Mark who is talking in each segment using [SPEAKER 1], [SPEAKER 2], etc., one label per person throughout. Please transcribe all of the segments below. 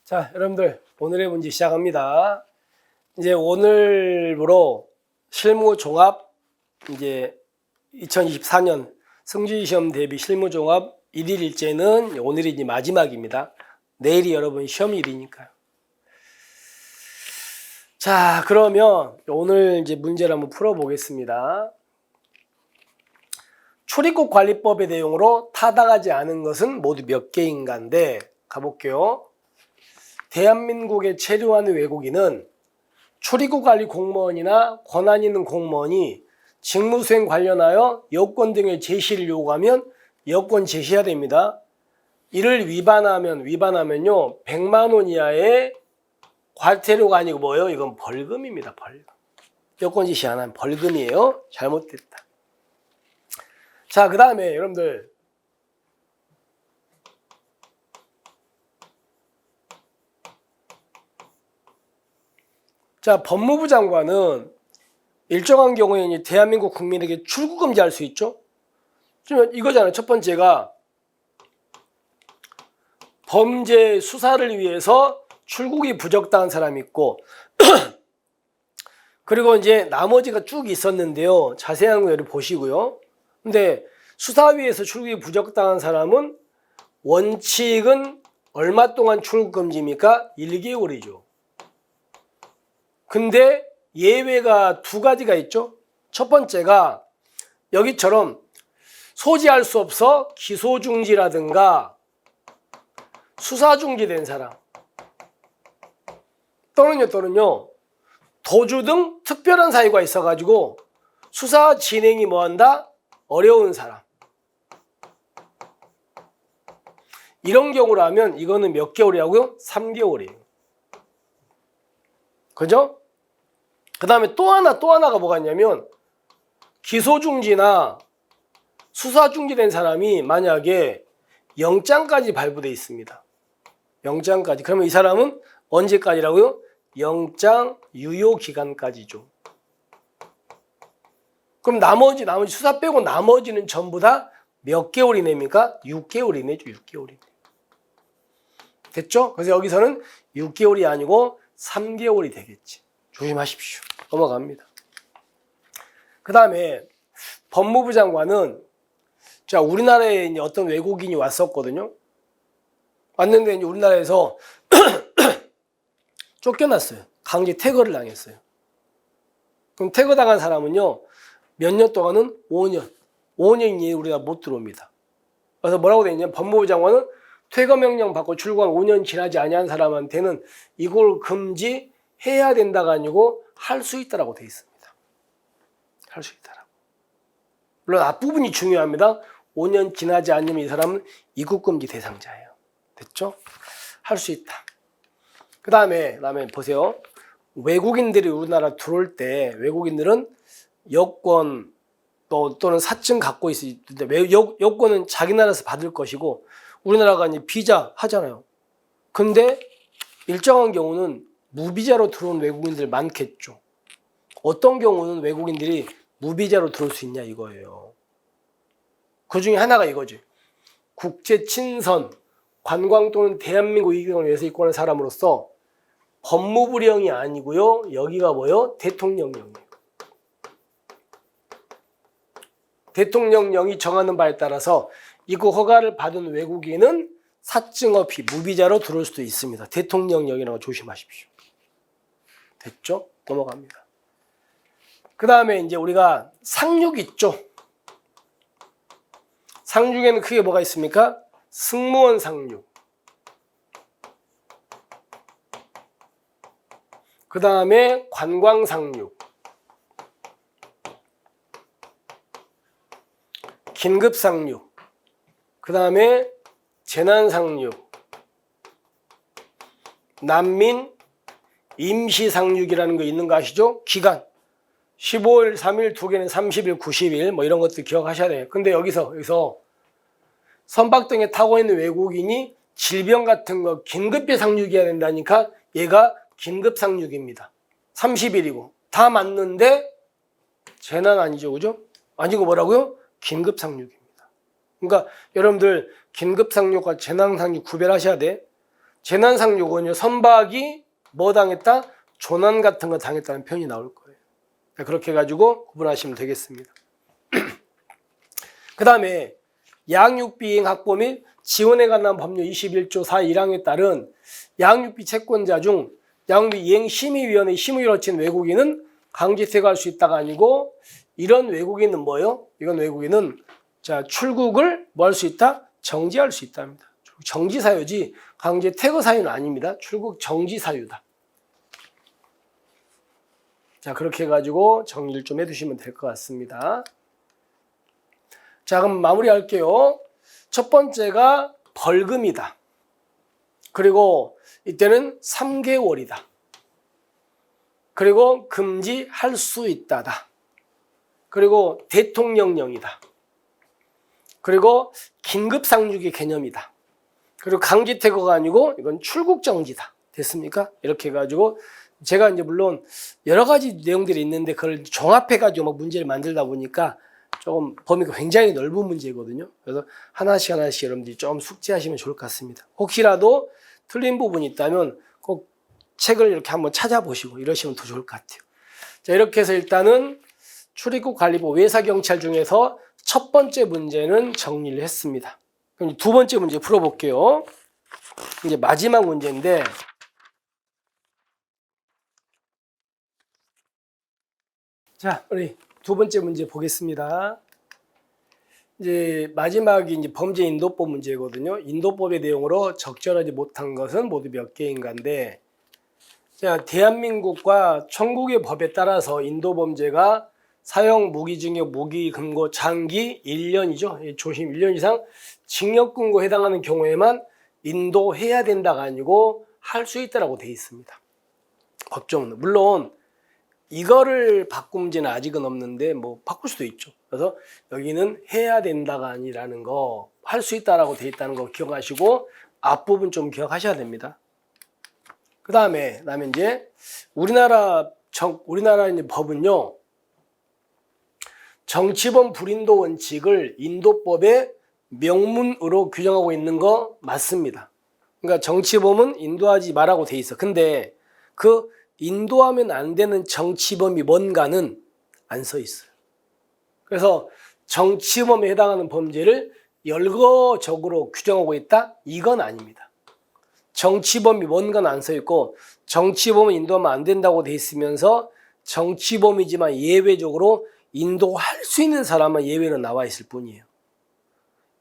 [SPEAKER 1] 자, 여러분들 오늘의 문제 시작합니다. 이제 오늘부로 실무 종합 이제 2024년 승주시 시험 대비 실무 종합 1일 일제는 오늘이 이제 마지막입니다. 내일이 여러분 시험일이니까요. 자, 그러면 오늘 이제 문제를 한번 풀어보겠습니다. 출입국 관리법의 내용으로 타당하지 않은 것은 모두 몇 개인가인데 가볼게요. 대한민국에 체류하는 외국인은 출입국 관리 공무원이나 권한 있는 공무원이 직무수행 관련하여 여권 등의 제시를 요구하면 여권 제시해야 됩니다. 이를 위반하면요 100만 원 이하의 과태료가 아니고 뭐예요? 이건 벌금입니다. 벌금. 여권 제시 안 하면 벌금이에요. 잘못됐다. 자, 그 다음에 여러분들 자, 법무부 장관은 일정한 경우에 이제 대한민국 국민에게 출국 금지할 수 있죠. 이거잖아요. 첫 번째가 범죄 수사를 위해서 출국이 부적당한 사람이 있고 그리고 이제 나머지가 쭉 있었는데요. 자세한 거를 보시고요. 근데 수사위에서 출국이 부적당한 사람은 원칙은 얼마 동안 출국 금지입니까? 1개월이죠. 근데 예외가 두 가지가 있죠. 첫 번째가 여기처럼 소지할 수 없어 기소중지라든가 수사중지된 사람 또는요 도주 등 특별한 사유가 있어가지고 수사 진행이 뭐한다? 어려운 사람. 이런 경우라면 이거는 몇 개월이라고요? 3개월이에요. 그죠? 그 다음에 또 하나가 뭐가 있냐면 기소중지나 수사중지된 사람이 만약에 영장까지 발부돼 있습니다. 영장까지. 그러면 이 사람은 언제까지라고요? 영장 유효 기간까지죠. 그럼 나머지 수사 빼고 나머지는 전부 다 몇 개월 이내입니까? 6개월 이내죠. 6개월 이내. 됐죠? 그래서 여기서는 6개월이 아니고 3개월이 되겠지. 조심하십시오. 넘어갑니다. 그 다음에 법무부 장관은 자 우리나라에 이제 어떤 외국인이 왔었거든요. 왔는데 이제 우리나라에서 쫓겨났어요. 강제 퇴거를 당했어요. 그럼 퇴거당한 사람은요 몇 년 동안은 5년 이내에 우리가 못 들어옵니다. 그래서 뭐라고 돼 있냐면 법무부 장관은 퇴거 명령 받고 출국한 5년 지나지 아니한 사람한테는 이걸 금지해야 된다가 아니고 할 수 있다라고 돼 있습니다. 할 수 있다라고. 물론 앞부분이 중요합니다. 5년 지나지 않으면 이 사람은 입국금지 대상자예요. 됐죠? 할 수 있다. 그 다음에 보세요. 외국인들이 우리나라 들어올 때 외국인들은 여권 또는 사증 갖고 있을 때 여권은 자기 나라에서 받을 것이고 우리나라가 이제 비자 하잖아요. 근데 일정한 경우는 무비자로 들어온 외국인들 많겠죠. 어떤 경우는 외국인들이 무비자로 들어올 수 있냐 이거예요. 그 중에 하나가 이거지. 국제 친선, 관광 또는 대한민국 이익을 위해서 입국하는 사람으로서 법무부령이 아니고요. 여기가 뭐요? 대통령령이에요. 대통령령이 정하는 바에 따라서 입국 허가를 받은 외국인은 사증 없이 무비자로 들어올 수도 있습니다. 대통령령이라고 조심하십시오. 됐죠? 넘어갑니다. 그 다음에 이제 우리가 상륙 있죠? 상륙에는 크게 뭐가 있습니까? 승무원 상륙. 그 다음에 관광 상륙. 긴급 상륙. 그 다음에 재난 상륙. 난민 임시 상륙이라는 거 있는 거 아시죠? 기간 15일, 3일, 2개는 30일, 90일 뭐 이런 것들 기억하셔야 돼요. 근데 여기서 선박등에 타고 있는 외국인이 질병 같은 거 긴급히 상륙해야 된다니까 얘가 긴급 상륙입니다. 30일이고 다 맞는데 재난 아니죠, 그죠? 아니고 뭐라고요? 긴급 상륙입니다. 그러니까 여러분들 긴급 상륙과 재난 상륙 구별하셔야 돼. 재난상 요건요. 선박이 뭐 당했다? 조난 같은 거 당했다는 표현이 나올 거예요. 그렇게 해가지고 구분하시면 되겠습니다. 그 다음에 양육비행 확보 및 지원에 관한 법률 21조 4 1항에 따른 양육비 채권자 중 양육비 이행 심의위원회 심의를 거친 외국인은 강제 퇴거할 수 있다가 아니고 이런 외국인은 뭐예요? 이건 외국인은 자 출국을 뭐 할 수 있다? 정지할 수 있답니다. 정지 사유지 강제 퇴거 사유는 아닙니다. 출국 정지 사유다. 자 그렇게 해가지고 정리를 좀 해두시면 될 것 같습니다. 자 그럼 마무리할게요. 첫 번째가 벌금이다. 그리고 이때는 3개월이다. 그리고 금지할 수 있다다. 그리고 대통령령이다. 그리고 긴급상륙의 개념이다. 그리고 강제퇴거가 아니고 이건 출국정지다. 됐습니까? 이렇게 해가지고 제가 이제 물론 여러 가지 내용들이 있는데 그걸 종합해가지고 막 문제를 만들다 보니까 조금 범위가 굉장히 넓은 문제거든요. 그래서 하나씩 여러분들이 좀 숙지하시면 좋을 것 같습니다. 혹시라도 틀린 부분이 있다면 꼭 책을 이렇게 한번 찾아보시고 이러시면 더 좋을 것 같아요. 자, 이렇게 해서 일단은 출입국 관리부 외사경찰 중에서 첫 번째 문제는 정리를 했습니다. 그럼 두 번째 문제 풀어볼게요. 이제 마지막 문제인데 자, 우리 두 번째 문제 보겠습니다. 이제 마지막이 이제 범죄 인도법 문제거든요. 인도법의 내용으로 적절하지 못한 것은 모두 몇 개인가인데, 자, 대한민국과 천국의 법에 따라서 인도범죄가 사형, 무기징역, 무기금고, 장기 1년이죠. 조심 1년 이상 징역금고 해당하는 경우에만 인도해야 된다가 아니고 할 수 있다라고 되어 있습니다. 법조문은. 물론 이거를 바꾼 문제는 아직은 없는데 뭐 바꿀 수도 있죠. 그래서 여기는 해야 된다가 아니라는 거, 할 수 있다라고 되어 있다는 거 기억하시고 앞부분 좀 기억하셔야 됩니다. 그다음에 이제 우리나라 이제 법은요. 정치범 불인도 원칙을 인도법의 명문으로 규정하고 있는 거 맞습니다. 그러니까 정치범은 인도하지 말라고 돼 있어. 근데 그 인도하면 안 되는 정치범이 뭔가는 안 써 있어요. 그래서 정치범에 해당하는 범죄를 열거적으로 규정하고 있다? 이건 아닙니다. 정치범이 뭔가는 안 써 있고 정치범은 인도하면 안 된다고 돼 있으면서 정치범이지만 예외적으로 인도할 수 있는 사람은 예외로 나와 있을 뿐이에요.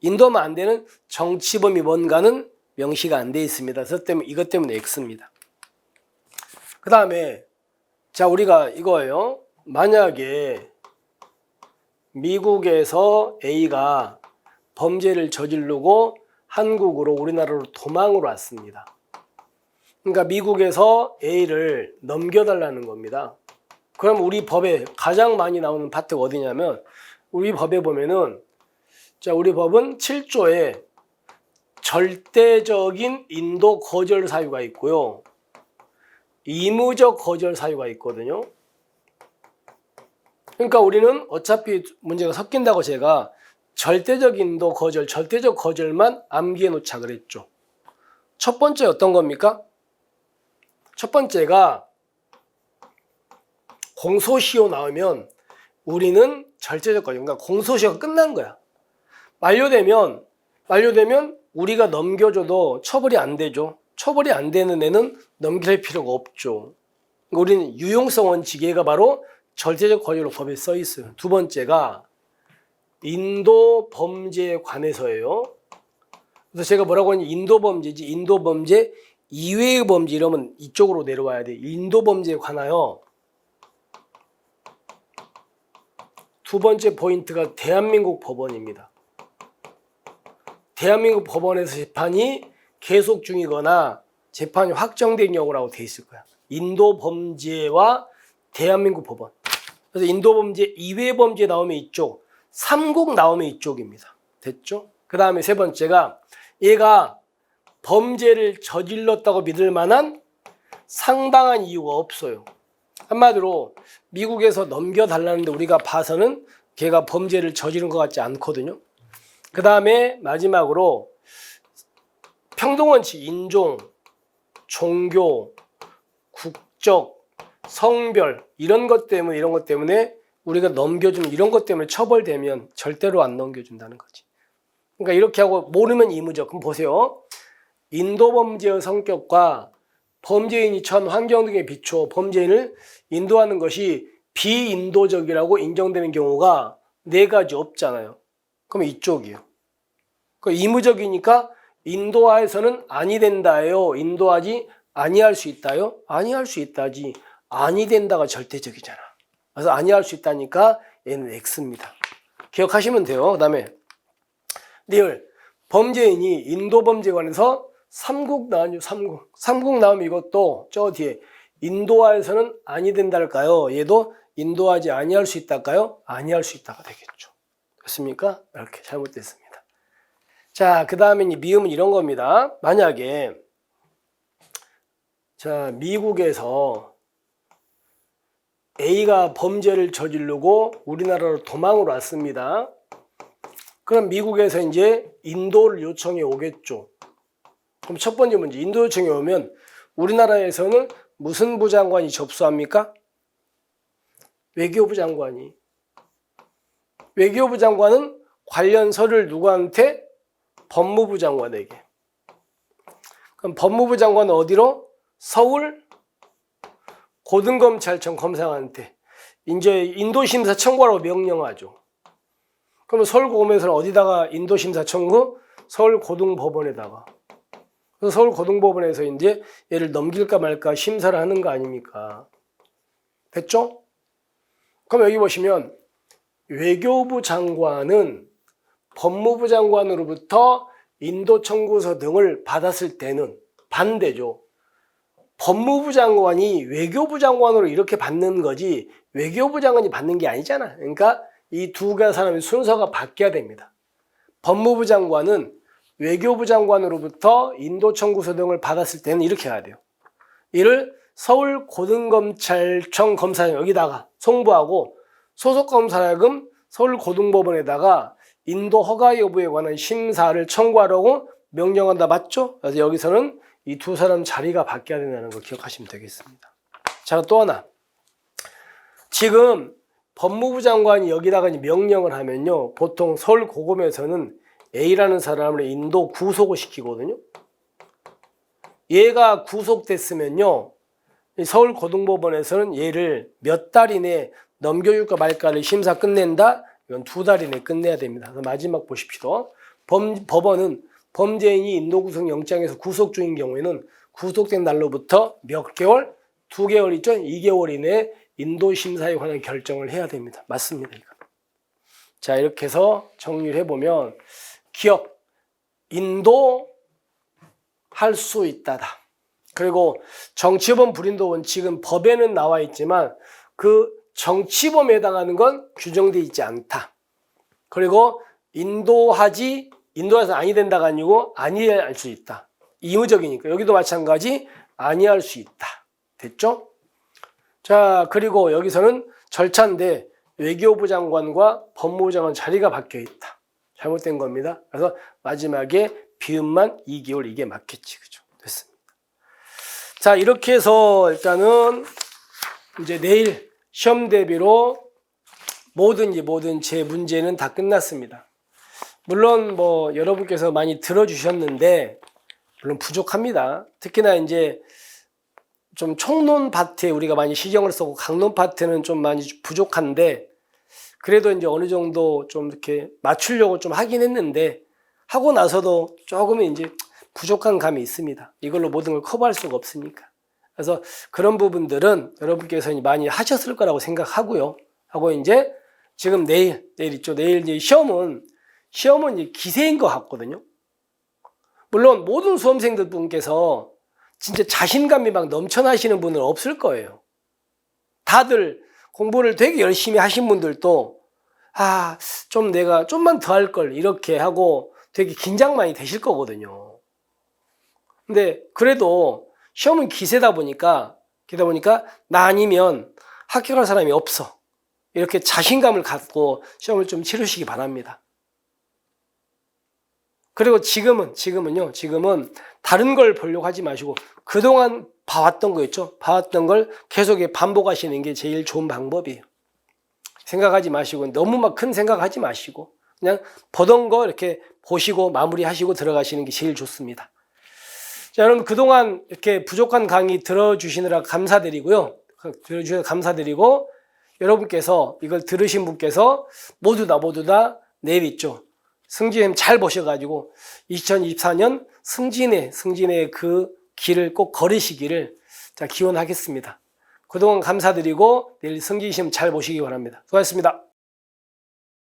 [SPEAKER 1] 인도하면 안 되는 정치범이 뭔가는 명시가 안 돼 있습니다. 그래서 이것 때문에 X입니다. 그 다음에 자 우리가 이거예요. 만약에 미국에서 A가 범죄를 저지르고 한국으로 우리나라로 도망을 왔습니다. 그러니까 미국에서 A를 넘겨달라는 겁니다. 그럼 우리 법에 가장 많이 나오는 파트가 어디냐면 우리 법에 보면은 자 우리 법은 7조에 절대적인 인도 거절 사유가 있고요. 의무적 거절 사유가 있거든요. 그러니까 우리는 어차피 문제가 섞인다고 제가 절대적 인도 거절, 절대적 거절만 암기해 놓자 그랬죠. 첫 번째 어떤 겁니까? 첫 번째가 공소시효 나오면 우리는 절대적 거절, 그러니까 공소시효가 끝난 거야. 만료되면 우리가 넘겨줘도 처벌이 안 되죠. 처벌이 안 되는 애는 넘길 필요가 없죠. 우리는 유용성 원칙이가 바로 절대적 거절로 법에 써 있어요. 두 번째가 인도 범죄에 관해서예요. 그래서 제가 뭐라고 하니 인도 범죄지 인도 범죄 이외의 범죄 이러면 이쪽으로 내려와야 돼. 인도 범죄에 관하여 두 번째 포인트가 대한민국 법원입니다. 대한민국 법원에서 재판이 계속 중이거나 재판이 확정된 경우라고 돼 있을 거야. 인도 범죄와 대한민국 법원. 그래서 인도 범죄 이외 범죄 나오면 이쪽, 3국 나오면 이쪽입니다. 됐죠? 그 다음에 세 번째가 얘가 범죄를 저질렀다고 믿을 만한 상당한 이유가 없어요. 한마디로 미국에서 넘겨달라는데 우리가 봐서는 걔가 범죄를 저지른 것 같지 않거든요. 그 다음에 마지막으로 평등원칙, 인종, 종교, 국적, 성별 이런 것 때문에 우리가 넘겨주는 이런 것 때문에 처벌되면 절대로 안 넘겨준다는 거지. 그러니까 이렇게 하고 모르면 의무적. 그럼 보세요. 인도 범죄의 성격과 범죄인이 처한 환경 등에 비추어 범죄인을 인도하는 것이 비인도적이라고 인정되는 경우가 4가지 없잖아요. 그럼 이쪽이요. 그 의무적이니까 인도하에서는 아니 된다예요. 인도하지 아니할 수 있다요? 아니할 수 있다지. 아니 된다가 절대적이잖아. 그래서 아니할 수 있다니까 얘는 X입니다. 기억하시면 돼요. 그 다음에 리얼 범죄인이 인도 범죄에 관해서 3국 나왔죠. 3국 나오면 이것도 저 뒤에 인도하에서는 아니 된다할까요? 얘도 인도하지 아니할 수 있다일까요? 아니할 수 있다가 되겠죠. 됐습니까? 이렇게 잘못됐습니다. 자, 그 다음에 미음은 이런 겁니다. 만약에 자 미국에서 A가 범죄를 저지르고 우리나라로 도망을 왔습니다. 그럼 미국에서 이제 인도를 요청해 오겠죠. 그럼 첫 번째 문제, 인도 요청해 오면 우리나라에서는 무슨 부 장관이 접수합니까? 외교부 장관이. 외교부 장관은 관련 서류를 누구한테? 법무부 장관에게. 그럼 법무부 장관은 어디로? 서울 고등검찰청 검사한테 이제 인도심사 청구하라고 명령하죠. 그러면 서울고검에서는 어디다가 인도심사 청구? 서울고등법원에다가. 그래서 서울고등법원에서 이제 얘를 넘길까 말까 심사를 하는 거 아닙니까? 됐죠? 그럼 여기 보시면 외교부 장관은 법무부 장관으로부터 인도 청구서 등을 받았을 때는 반대죠. 법무부 장관이 외교부 장관으로 이렇게 받는 거지 외교부 장관이 받는 게 아니잖아. 그러니까 이 두 가지 사람의 순서가 바뀌어야 됩니다. 법무부 장관은 외교부 장관으로부터 인도 청구서 등을 받았을 때는 이렇게 해야 돼요. 이를 서울고등검찰청 검사장 여기다가 송부하고 소속 검사장은 서울고등법원에다가 인도 허가 여부에 관한 심사를 청구하라고 명령한다. 맞죠? 그래서 여기서는 이 두 사람 자리가 바뀌어야 된다는 걸 기억하시면 되겠습니다. 자, 또 하나. 지금 법무부 장관이 여기다가 명령을 하면요. 보통 서울고검에서는 A라는 사람을 인도 구속을 시키거든요. 얘가 구속됐으면요. 서울고등법원에서는 얘를 몇 달 이내에 넘겨줄까 말까를 심사 끝낸다. 이건 2달 이내에 끝내야 됩니다. 그래서 마지막 보십시오. 법원은 범죄인이 인도 구속 영장에서 구속 중인 경우에는 구속된 날로부터 몇 개월? 2개월 있죠? 2개월 이내에 인도 심사에 관한 결정을 해야 됩니다. 맞습니다. 이거. 자, 이렇게 해서 정리를 해보면 기억, 인도 할 수 있다다. 그리고 정치범 불인도 원칙은 법에는 나와 있지만 그 정치범에 해당하는 건 규정되어 있지 않다. 그리고 인도해서 아니 된다가 아니고 아니할 수 있다. 의무적이니까 여기도 마찬가지 아니할 수 있다. 됐죠? 자, 그리고 여기서는 절차인데 외교부 장관과 법무부 장관 자리가 바뀌어 있다. 잘못된 겁니다. 그래서 마지막에 비음만 2개월 이게 맞겠지. 그죠? 됐습니다. 자, 이렇게 해서 일단은 이제 내일 시험 대비로 모든 제 문제는 다 끝났습니다. 물론 뭐 여러분께서 많이 들어주셨는데 물론 부족합니다. 특히나 이제 좀 총론 파트에 우리가 많이 신경을 쓰고 강론 파트는 좀 많이 부족한데 그래도 이제 어느 정도 좀 이렇게 맞추려고 좀 하긴 했는데 하고 나서도 조금은 이제 부족한 감이 있습니다. 이걸로 모든 걸 커버할 수가 없으니까. 그래서 그런 부분들은 여러분께서 많이 하셨을 거라고 생각하고요. 하고 이제 지금 내일 있죠. 내일 이제 시험은 이제 기세인 것 같거든요. 물론 모든 수험생들 분께서 진짜 자신감이 막 넘쳐나시는 분은 없을 거예요. 다들 공부를 되게 열심히 하신 분들도 좀 내가 좀만 더 할 걸 이렇게 하고 되게 긴장 많이 되실 거거든요. 근데 그래도 시험은 기세다 보니까 나 아니면 합격할 사람이 없어. 이렇게 자신감을 갖고 시험을 좀 치르시기 바랍니다. 그리고 지금은 다른 걸 보려고 하지 마시고 그동안 봐왔던 거 있죠. 봐왔던 걸 계속 반복하시는 게 제일 좋은 방법이에요. 생각하지 마시고 너무 막 큰 생각하지 마시고 그냥 보던 거 이렇게 보시고 마무리하시고 들어가시는 게 제일 좋습니다. 자, 여러분 그동안 이렇게 부족한 강의 들어주시느라 감사드리고요. 들어주셔서 감사드리고 여러분께서 이걸 들으신 분께서 모두 다 내일 있죠. 승진님 잘 보셔가지고 2024년 승진의 그 길을 꼭 걸으시기를 기원하겠습니다. 그동안 감사드리고 내일 승진 시험 잘 보시기 바랍니다. 수고하셨습니다.